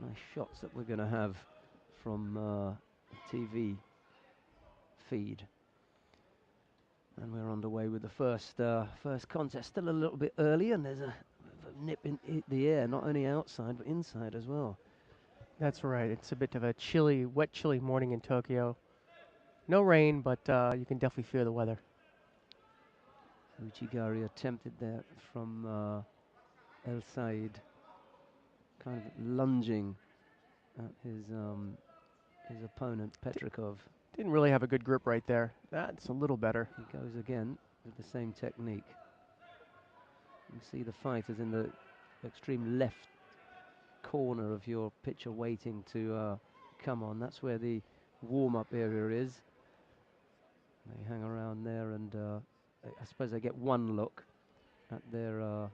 Nice shots that we're going to have from TV feed. And we're underway with the first contest. Still a little bit early, and there's a nip in the air, not only outside but inside as well. That's right. It's a bit of a chilly, wet, chilly morning in Tokyo. No rain, but you can definitely feel the weather. Uchigari attempted there from Elsaeed, kind of lunging at his opponent, Petrikov. Didn't really have a good grip right there. That's a little better. He goes again with the same technique. You see the fighters in the extreme left corner of your picture waiting to come on. That's where the warm-up area is. They hang around there, and I suppose they get one look at their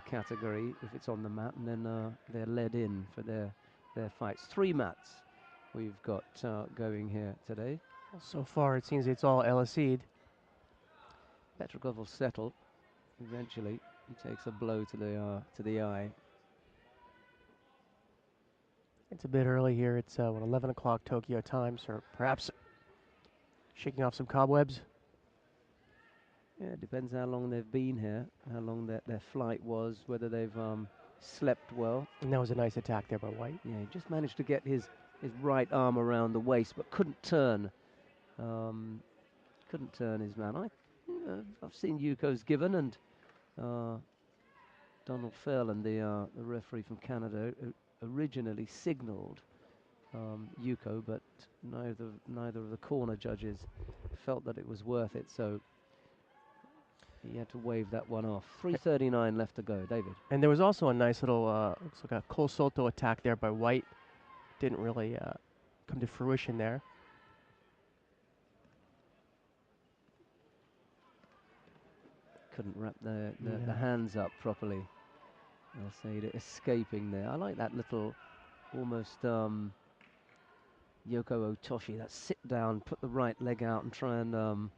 category if it's on the mat, and then they're led in for their fights. 3 mats we've got going here today. So far, it seems it's all Elsaeed. Petrikov will settle eventually. He takes a blow to the eye. It's a bit early here. It's 11 o'clock Tokyo time, so perhaps shaking off some cobwebs. Yeah, it depends how long they've been here, how long their flight was, whether they've slept well. And that was a nice attack there by White. Yeah, he just managed to get his right arm around the waist, but couldn't turn. Couldn't turn his man. I've seen Yuko's given, and Donald Fairland, the referee from Canada, originally signalled Yuko, but neither of the corner judges felt that it was worth it, so he had to wave that one off. 3:39 left to go, David. And there was also a nice little, looks like a Cole Soto attack there by White. Didn't really come to fruition there. Couldn't wrap the hands up properly. Elsaeed escaping there. I like that little almost Yoko Otoshi, that sit down, put the right leg out and try and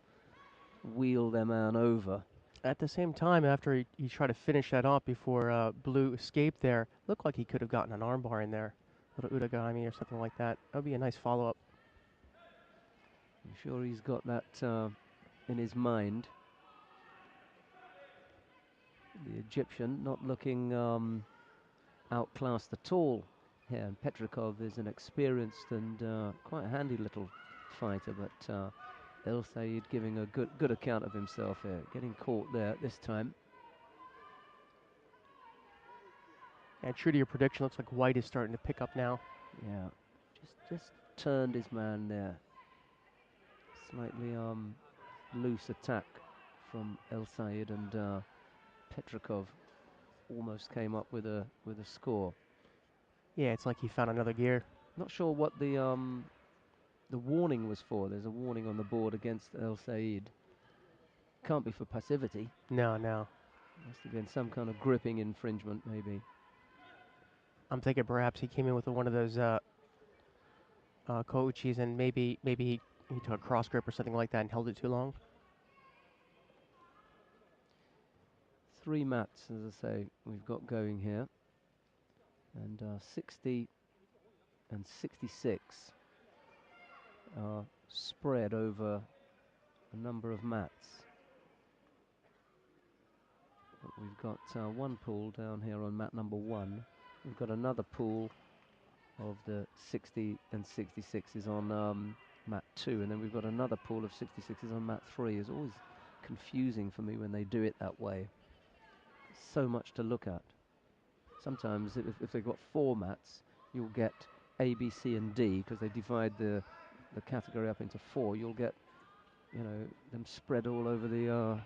wheel their man over. At the same time, after he tried to finish that off before Blue escaped there, looked like he could have gotten an armbar in there. A little Udagami or something like that. That would be a nice follow-up. I'm sure he's got that in his mind. The Egyptian not looking outclassed at all here. And Petrikov is an experienced and quite a handy little fighter, but Elsaeed giving a good account of himself here, getting caught there this time. And true to your prediction, looks like White is starting to pick up now. Yeah, just turned his man there. Slightly loose attack from Elsaeed, and Petrikov almost came up with a score. Yeah, it's like he found another gear. Not sure what the warning was for. There's a warning on the board against Elsaeed. Can't be for passivity. No. Must have been some kind of gripping infringement, maybe. I'm thinking perhaps he came in with one of those Kouchis, and maybe he took a cross grip or something like that and held it too long. 3 mats, as I say, we've got going here. And 60 and 66 are spread over a number of mats. But we've got one pool down here on mat number 1. We've got another pool of the 60 and 66s on mat 2, and then we've got another pool of 66s on mat 3. It's always confusing for me when they do it that way. So much to look at. Sometimes if they've got 4 mats, you'll get A, B, C, and D, because they divide the category up into 4. You'll get, them spread all over the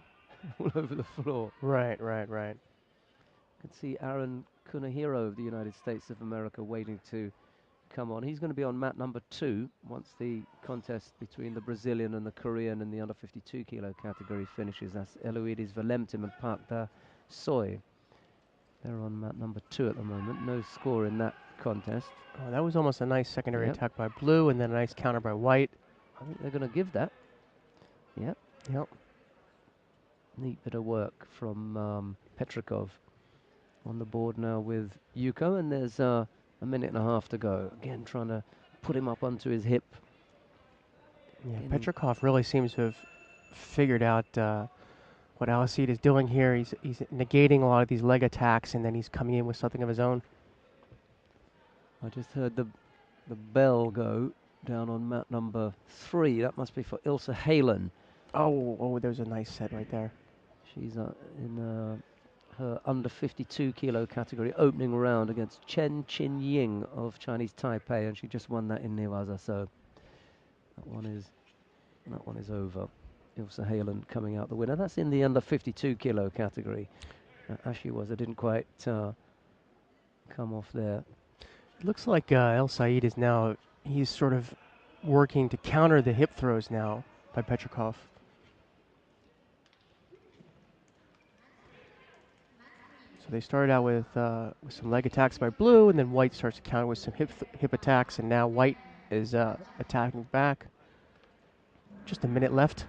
all over the floor. Right. You can see Aaron Kunihiro of the United States of America waiting to come on. He's going to be on mat number 2 once the contest between the Brazilian and the Korean in the under 52 kilo category finishes. That's Eloidis Valentim and Park Da Soy. They're on mat number 2 at the moment. No score in that contest. Oh, that was almost a nice secondary attack by Blue, and then a nice counter by White. I think they're going to give that. Yep. Neat bit of work from Petrikov. on the board now with Yuko, and there's a minute and a half to go. Again, trying to put him up onto his hip. Yeah, Petrikov really seems to have figured out what Elsaeed is doing here. He's negating a lot of these leg attacks, and then he's coming in with something of his own. I just heard the bell go down on mat number 3. That must be for Elsaeed. Oh, there's a nice set right there. She's in her under 52 kilo category, opening round against Chen Qin-ying of Chinese Taipei, and she just won that in Newaza. So that one is over. Elsaeed coming out the winner. That's in the under 52 kilo category. As she was, it didn't quite come off there. It looks like Elsaeed is now, he's sort of working to counter the hip throws now by Petrikov. So they started out with some leg attacks by Blue, and then White starts to counter with some hip attacks, and now White is attacking back. Just a minute left.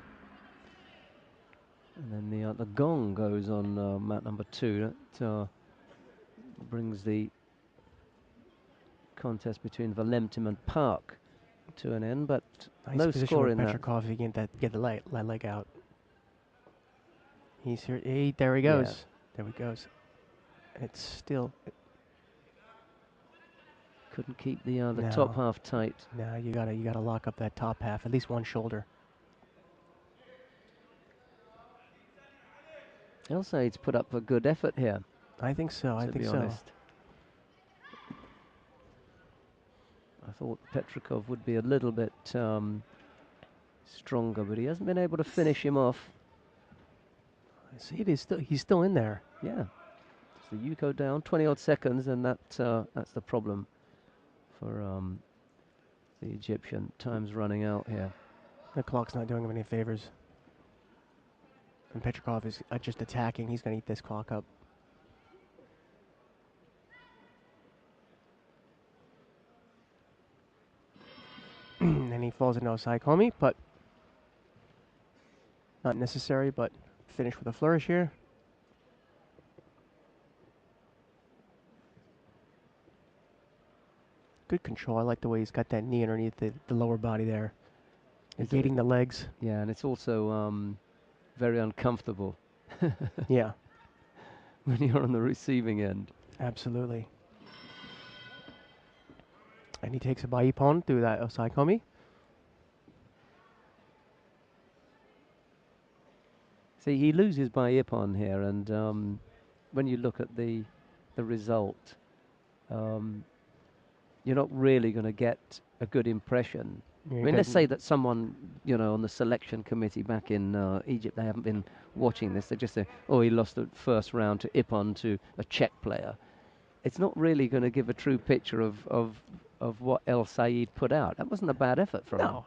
And then the gong goes on mat number 2. That brings the contest between Valentim and Park to an end, but nice no position score with in that. Petrikov, he can get the leg out. He's here. There he goes. Yeah. There he goes. It's still couldn't keep the top half tight. No, you gotta lock up that top half, at least one shoulder. Elsaeed's put up a good effort here. I think so. I think so. Honest. I thought Petrikov would be a little bit stronger, but he hasn't been able to finish him off. See, he's still in there. Yeah. So Yuko down 20-odd seconds, and that's the problem for the Egyptian. Time's running out here. The clock's not doing him any favors. And Petrikov is just attacking. He's going to eat this clock up. And he falls into Osaikomi, but not necessary, but finish with a flourish here. Good control. I like the way he's got that knee underneath the lower body there. Negating the legs. Yeah, and it's also very uncomfortable. Yeah. When you're on the receiving end. Absolutely. And he takes a Baipon through that Osaikomi. See, he loses by Ippon here, and when you look at the result, you're not really going to get a good impression. I mean, let's say that someone, on the selection committee back in Egypt, they haven't been watching this. They just say, oh, he lost the first round to Ippon, to a Czech player. It's not really going to give a true picture of what Elsaeed put out. That wasn't a bad effort from him.